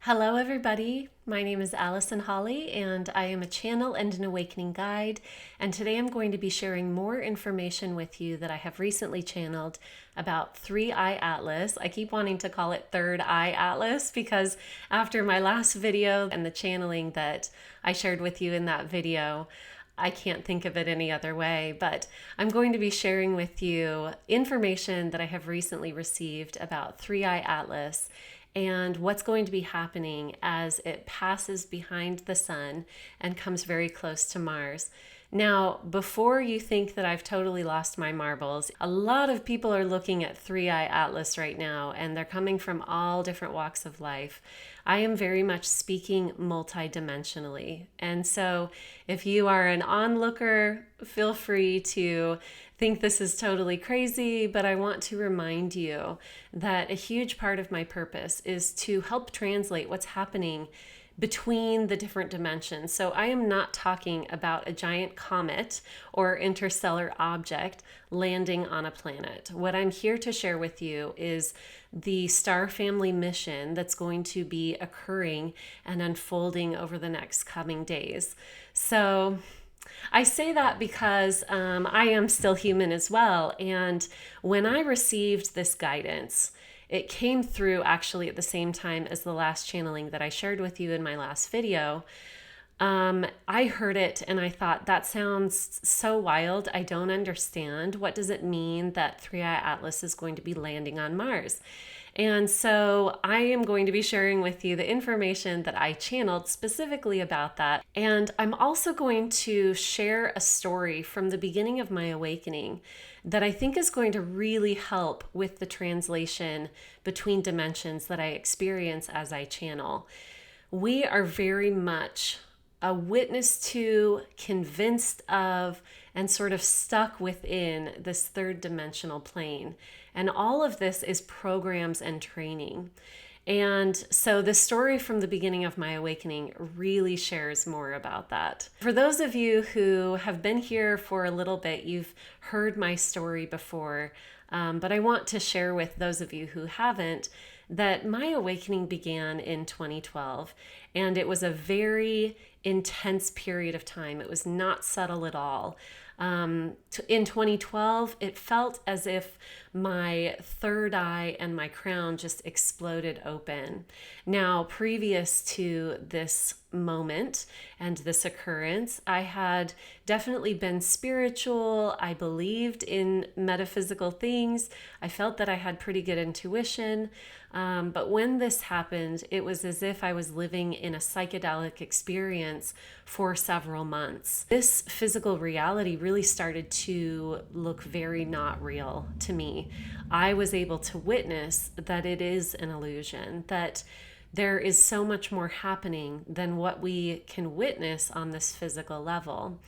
Hello, everybody. My name is Allison Holly, and I am a channel and an awakening guide. And today I'm going to be sharing more information with you that I have recently channeled about Three Eye Atlas. I keep wanting to call it Third Eye Atlas because after my last video and the channeling that I shared with you in that video, I can't think of it any other way, but I'm going to be sharing with you information that I have recently received about Three Eye Atlas and what's going to be happening as it passes behind the sun and comes very close to Mars. Now, before you think that I've totally lost my marbles, a lot of people are looking at Three Eye Atlas right now, and they're coming from all different walks of life. I am very much speaking multidimensionally. And so if you are an onlooker, feel free to think this is totally crazy, but I want to remind you that a huge part of my purpose is to help translate what's happening between the different dimensions. So I am not talking about a giant comet or interstellar object landing on a planet. What I'm here to share with you is the star family mission that's going to be occurring and unfolding over the next coming days. So I say that because I am still human as well. And when I received this guidance, it came through actually at the same time as the last channeling that I shared with you in my last video. I heard it and I thought, that sounds so wild. I don't understand. What does it mean that Three Eye Atlas is going to be landing on Mars? And so I am going to be sharing with you the information that I channeled specifically about that. And I'm also going to share a story from the beginning of my awakening that I think is going to really help with the translation between dimensions that I experience as I channel. We are very much a witness to, convinced of, and sort of stuck within this third dimensional plane. And all of this is programs and training. And so the story from the beginning of my awakening really shares more about that. For those of you who have been here for a little bit, you've heard my story before, but I want to share with those of you who haven't that my awakening began in 2012, and it was a very intense period of time. It was not subtle at all. In 2012, it felt as if my third eye and my crown just exploded open. Now, previous to this moment and this occurrence, I had definitely been spiritual. I believed in metaphysical things. I felt that I had pretty good intuition. But when this happened, it was as if I was living in a psychedelic experience for several months. This physical reality really started to look very not real to me. I was able to witness that it is an illusion, that there is so much more happening than what we can witness on this physical level.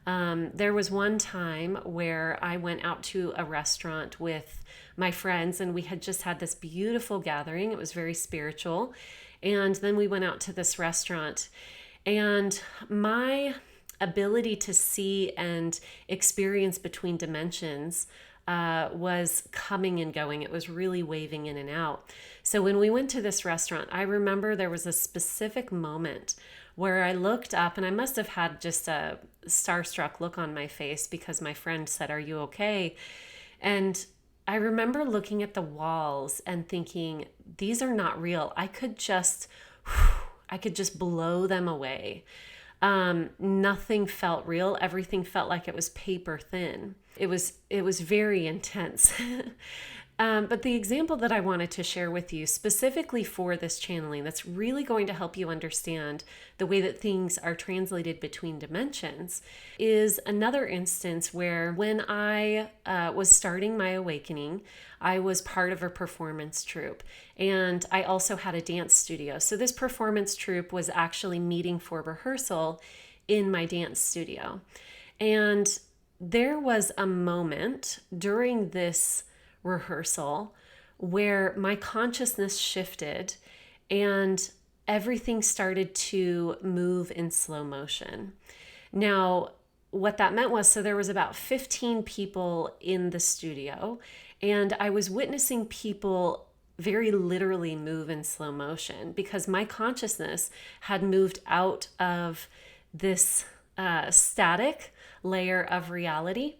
There was one time where I went out to a restaurant with my friends, and we had just had this beautiful gathering. It was very spiritual. And then we went out to this restaurant, and my ability to see and experience between dimensions was coming and going. It was really waving in and out. So when we went to this restaurant, I remember there was a specific moment where I looked up, and I must have had just a starstruck look on my face because my friend said, "Are you okay?" And I remember looking at the walls and thinking, these are not real. I could just blow them away. Nothing felt real. Everything felt like it was paper thin. It was very intense. But the example that I wanted to share with you specifically for this channeling that's really going to help you understand the way that things are translated between dimensions is another instance where when I was starting my awakening, I was part of a performance troupe, and I also had a dance studio. So this performance troupe was actually meeting for rehearsal in my dance studio. And there was a moment during this rehearsal where my consciousness shifted and everything started to move in slow motion. Now, what that meant was, so there was about 15 people in the studio, and I was witnessing people very literally move in slow motion because my consciousness had moved out of this static layer of reality.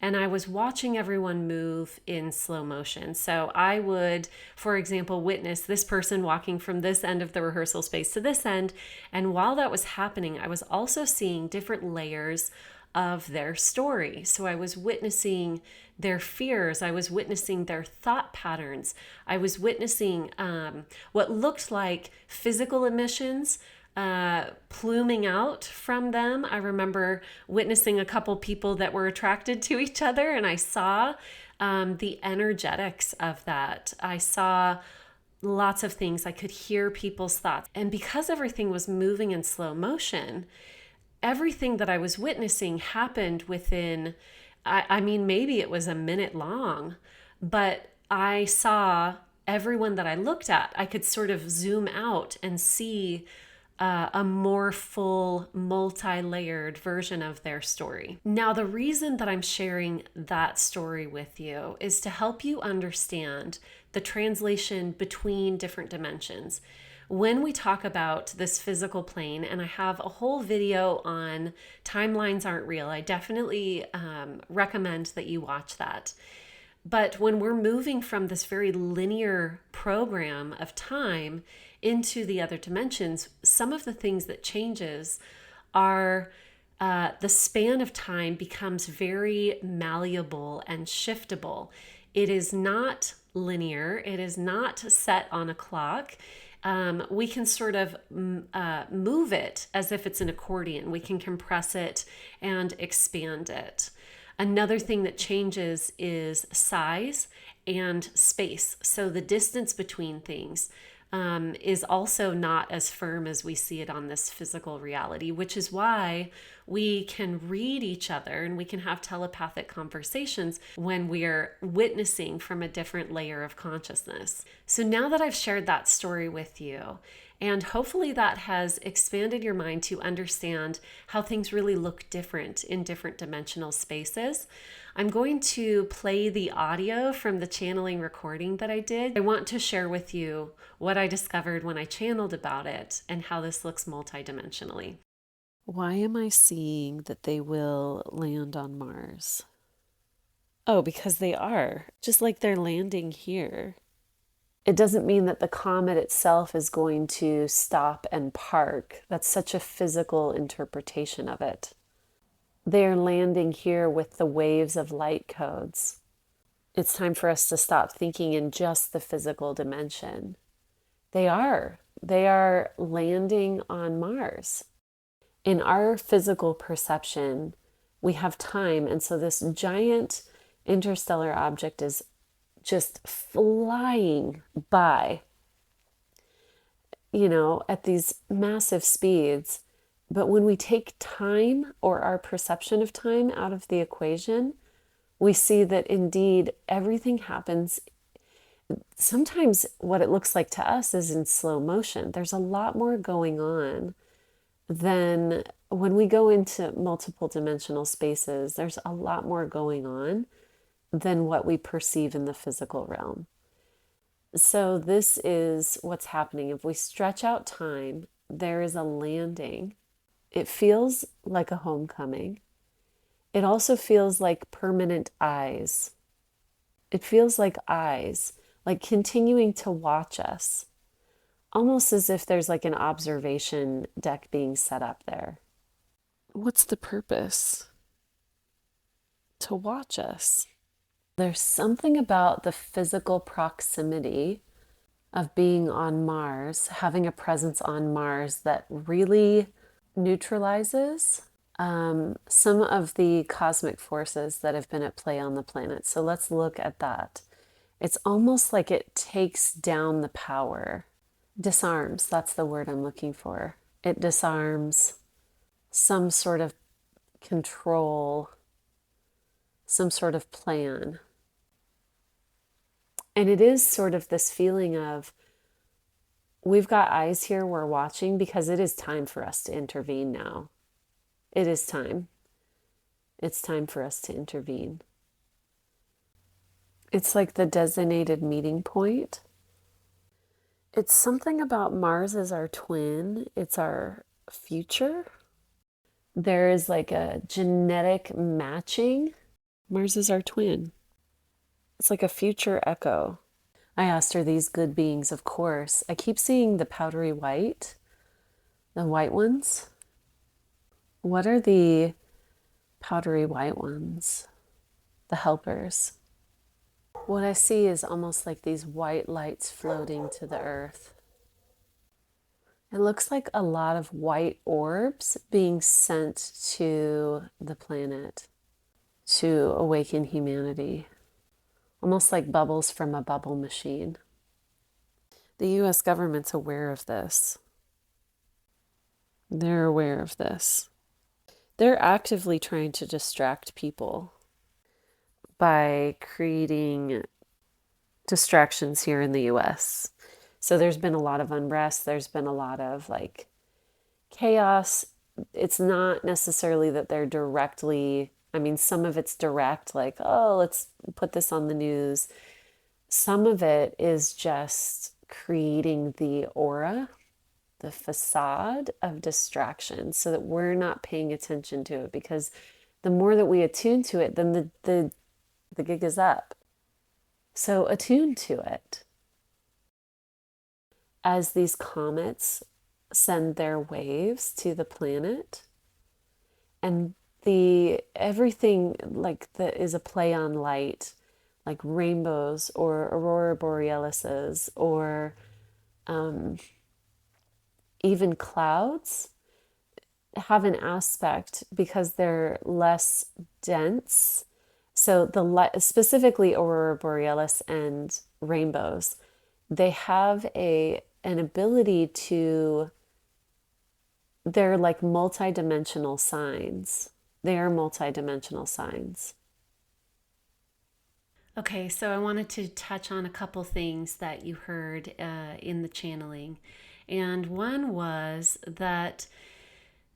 And I was watching everyone move in slow motion. So I would, for example, witness this person walking from this end of the rehearsal space to this end. And while that was happening, I was also seeing different layers of their story. So I was witnessing their fears. I was witnessing their thought patterns. I was witnessing what looked like physical emissions pluming out from them. I remember witnessing a couple people that were attracted to each other, and I saw the energetics of that. I saw lots of things. I could hear people's thoughts. And because everything was moving in slow motion, everything that I was witnessing happened within, I mean, maybe it was a minute long, but I saw everyone that I looked at. I could sort of zoom out and see a more full, multi-layered version of their story. Now, the reason that I'm sharing that story with you is to help you understand the translation between different dimensions. When we talk about this physical plane, and I have a whole video on timelines aren't real, I definitely recommend that you watch that. But when we're moving from this very linear program of time into the other dimensions, some of the things that changes are the span of time becomes very malleable and shiftable. It is not linear. It is not set on a clock. We can sort of move it as if it's an accordion. We can compress it and expand it. Another thing that changes is size and space. So the distance between things is also not as firm as we see it on this physical reality, which is why we can read each other and we can have telepathic conversations when we're witnessing from a different layer of consciousness. So now that I've shared that story with you, and hopefully that has expanded your mind to understand how things really look different in different dimensional spaces, I'm going to play the audio from the channeling recording that I did. I want to share with you what I discovered when I channeled about it and how this looks multidimensionally. Why am I seeing that they will land on Mars? Oh, because they are, just like they're landing here. It doesn't mean that the comet itself is going to stop and park. That's such a physical interpretation of it. They're landing here with the waves of light codes. It's time for us to stop thinking in just the physical dimension. They are landing on Mars. In our physical perception, we have time, and so this giant interstellar object is just flying by, at these massive speeds. But when we take time or our perception of time out of the equation, we see that indeed everything happens. Sometimes what it looks like to us is in slow motion. There's a lot more going on than when we go into multiple dimensional spaces. There's a lot more going on than what we perceive in the physical realm. So this is what's happening. If we stretch out time, there is a landing. It feels like a homecoming. It also feels like permanent eyes. It feels like eyes, like continuing to watch us, almost as if there's like an observation deck being set up there. What's the purpose? To watch us. There's something about the physical proximity of being on Mars, having a presence on Mars that really neutralizes some of the cosmic forces that have been at play on the planet. So let's look at that. It's almost like it takes down the power, disarms, that's the word I'm looking for. It disarms some sort of control, some sort of plan. And it is sort of this feeling of, we've got eyes here, we're watching, because it is time for us to intervene now. It is time. It's time for us to intervene. It's like the designated meeting point It's something about Mars as our twin. It's our future. There is like a genetic matching. Mars is our twin. It's like a future echo. I asked her these good beings, of course. I keep seeing the powdery white, the white ones. What are the powdery white ones? The helpers. What I see is almost like these white lights floating to the earth. It looks like a lot of white orbs being sent to the planet to awaken humanity, almost like bubbles from a bubble machine. The US government's aware of this. They're aware of this. They're actively trying to distract people by creating distractions here in the US. So there's been a lot of unrest, there's been a lot of like chaos. It's not necessarily that they're directly, I mean, some of it's direct, like, oh, let's put this on the news. Some of it is just creating the aura, the facade of distraction so that we're not paying attention to it, because the more that we attune to it, then the gig is up. So attune to it. As these comets send their waves to the planet, and the everything like that is a play on light, like rainbows or aurora borealises or even clouds have an aspect because they're less dense. So the light, specifically aurora borealis and rainbows, they have an ability to, they're like multidimensional signs. They are multidimensional signs. Okay, so I wanted to touch on a couple things that you heard in the channeling. And one was that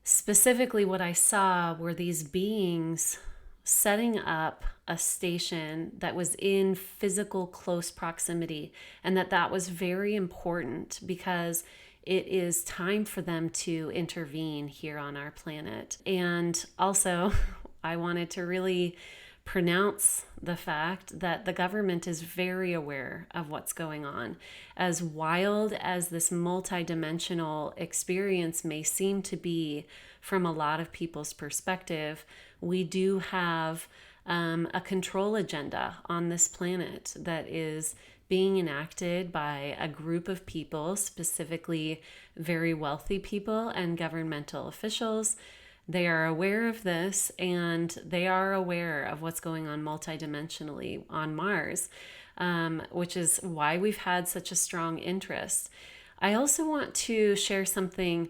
specifically what I saw were these beings setting up a station that was in physical close proximity, and that was very important because it is time for them to intervene here on our planet. And also, I wanted to really pronounce the fact that the government is very aware of what's going on. As wild as this multidimensional experience may seem to be from a lot of people's perspective, we do have a control agenda on this planet that is being enacted by a group of people, specifically very wealthy people and governmental officials. They are aware of this, and they are aware of what's going on multidimensionally on Mars, which is why we've had such a strong interest. I also want to share something.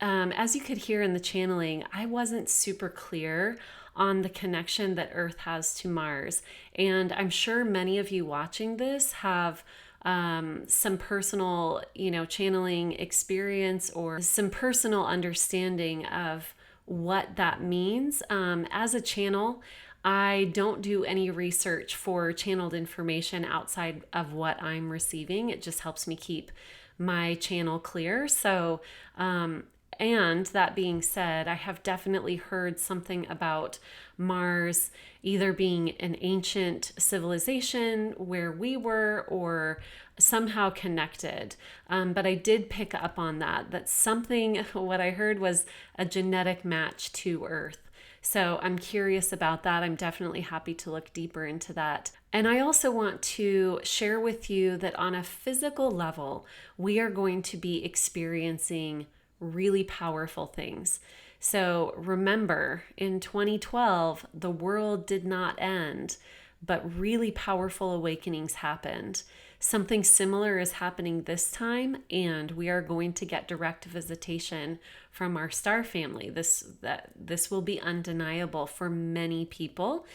As you could hear in the channeling, I wasn't super clear on the connection that Earth has to Mars. And I'm sure many of you watching this have some personal, channeling experience or some personal understanding of what that means. As a channel, I don't do any research for channeled information outside of what I'm receiving. It just helps me keep my channel clear. So, and that being said, I have definitely heard something about Mars either being an ancient civilization where we were or somehow connected. But I did pick up on that something, what I heard was a genetic match to Earth. So I'm curious about that. I'm definitely happy to look deeper into that. And I also want to share with you that on a physical level, we are going to be experiencing really powerful things. So remember, in 2012, the world did not end, but really powerful awakenings happened. Something similar is happening this time, and we are going to get direct visitation from our star family. This will be undeniable for many people.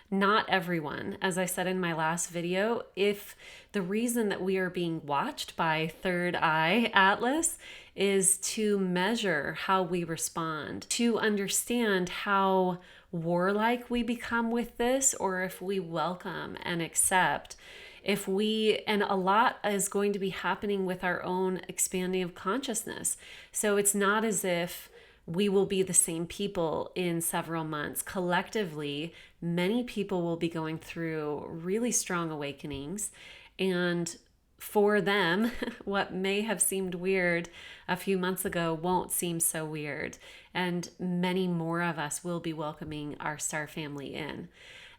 Not everyone. As I said in my last video, if the reason that we are being watched by Third Eye Atlas is to measure how we respond, to understand how warlike we become with this, or if we welcome and accept And a lot is going to be happening with our own expanding of consciousness. So it's not as if we will be the same people in several months. Collectively, many people will be going through really strong awakenings. And for them, what may have seemed weird a few months ago won't seem so weird. And many more of us will be welcoming our star family in.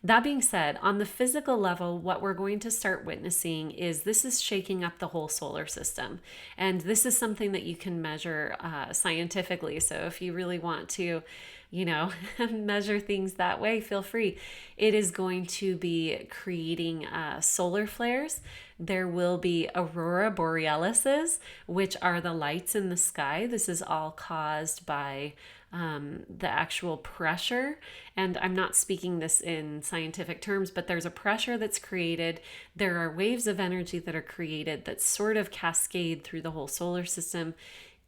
That being said, on the physical level, what we're going to start witnessing is this is shaking up the whole solar system. And this is something that you can measure scientifically. So if you really want to, measure things that way, feel free. It is going to be creating solar flares. There will be aurora borealises, which are the lights in the sky. This is all caused by the actual pressure. And I'm not speaking this in scientific terms, but there's a pressure that's created. There are waves of energy that are created that sort of cascade through the whole solar system,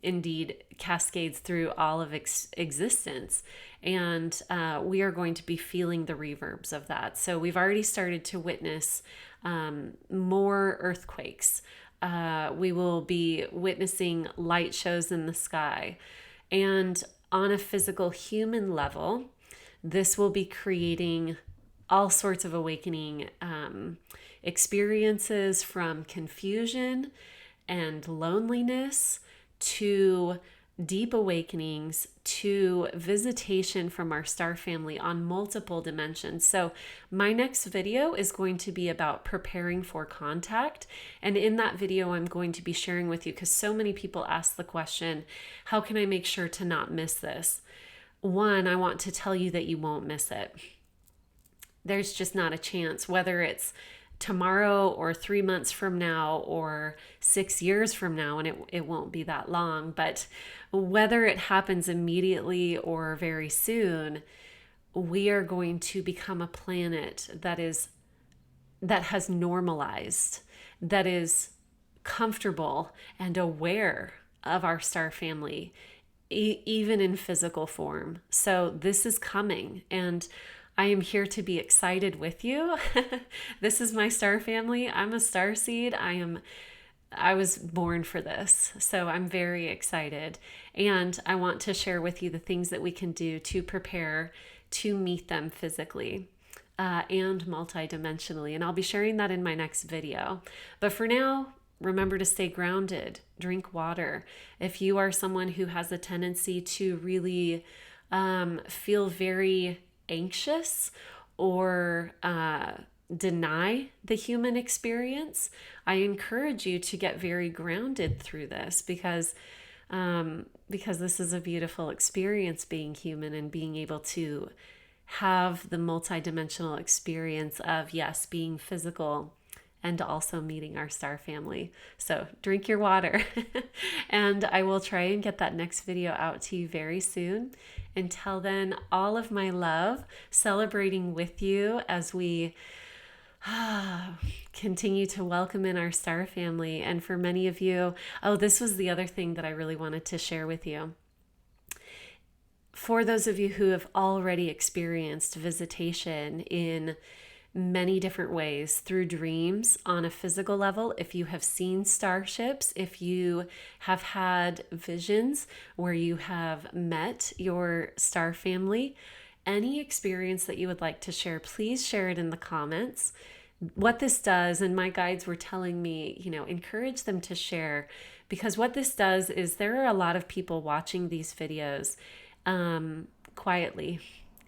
indeed cascades through all of existence. And we are going to be feeling the reverbs of that. So we've already started to witness more earthquakes. We will be witnessing light shows in the sky. And on a physical human level, this will be creating all sorts of awakening experiences, from confusion and loneliness to deep awakenings to visitation from our star family on multiple dimensions. So my next video is going to be about preparing for contact. And in that video, I'm going to be sharing with you, because so many people ask the question, how can I make sure to not miss this? One, I want to tell you that you won't miss it. There's just not a chance, whether it's tomorrow or 3 months from now or 6 years from now, and it won't be that long, but whether it happens immediately or very soon, we are going to become a planet that has normalized, that is comfortable and aware of our star family, even in physical form. So this is coming, and I am here to be excited with you. This is my star family. I'm a starseed. I was born for this. So I'm very excited. And I want to share with you the things that we can do to prepare to meet them physically and multidimensionally. And I'll be sharing that in my next video. But for now, remember to stay grounded, drink water. If you are someone who has a tendency to really feel very anxious or deny the human experience, I encourage you to get very grounded through this, because this is a beautiful experience, being human and being able to have the multidimensional experience of, yes, being physical and also meeting our star family. So drink your water. And I will try and get that next video out to you very soon. Until then, all of my love, celebrating with you as we continue to welcome in our star family. And for many of you, this was the other thing that I really wanted to share with you. For those of you who have already experienced visitation in many different ways, through dreams on a physical level, if you have seen starships, if you have had visions where you have met your star family, any experience that you would like to share, please share it in the comments. What this does, and my guides were telling me, encourage them to share, because what this does is there are a lot of people watching these videos quietly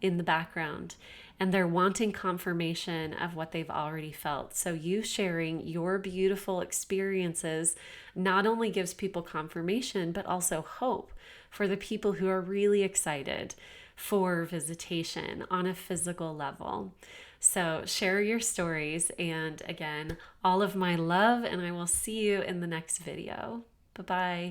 in the background, and they're wanting confirmation of what they've already felt. So you sharing your beautiful experiences not only gives people confirmation, but also hope for the people who are really excited for visitation on a physical level. So share your stories, and again, all of my love, and I will see you in the next video. Bye-bye.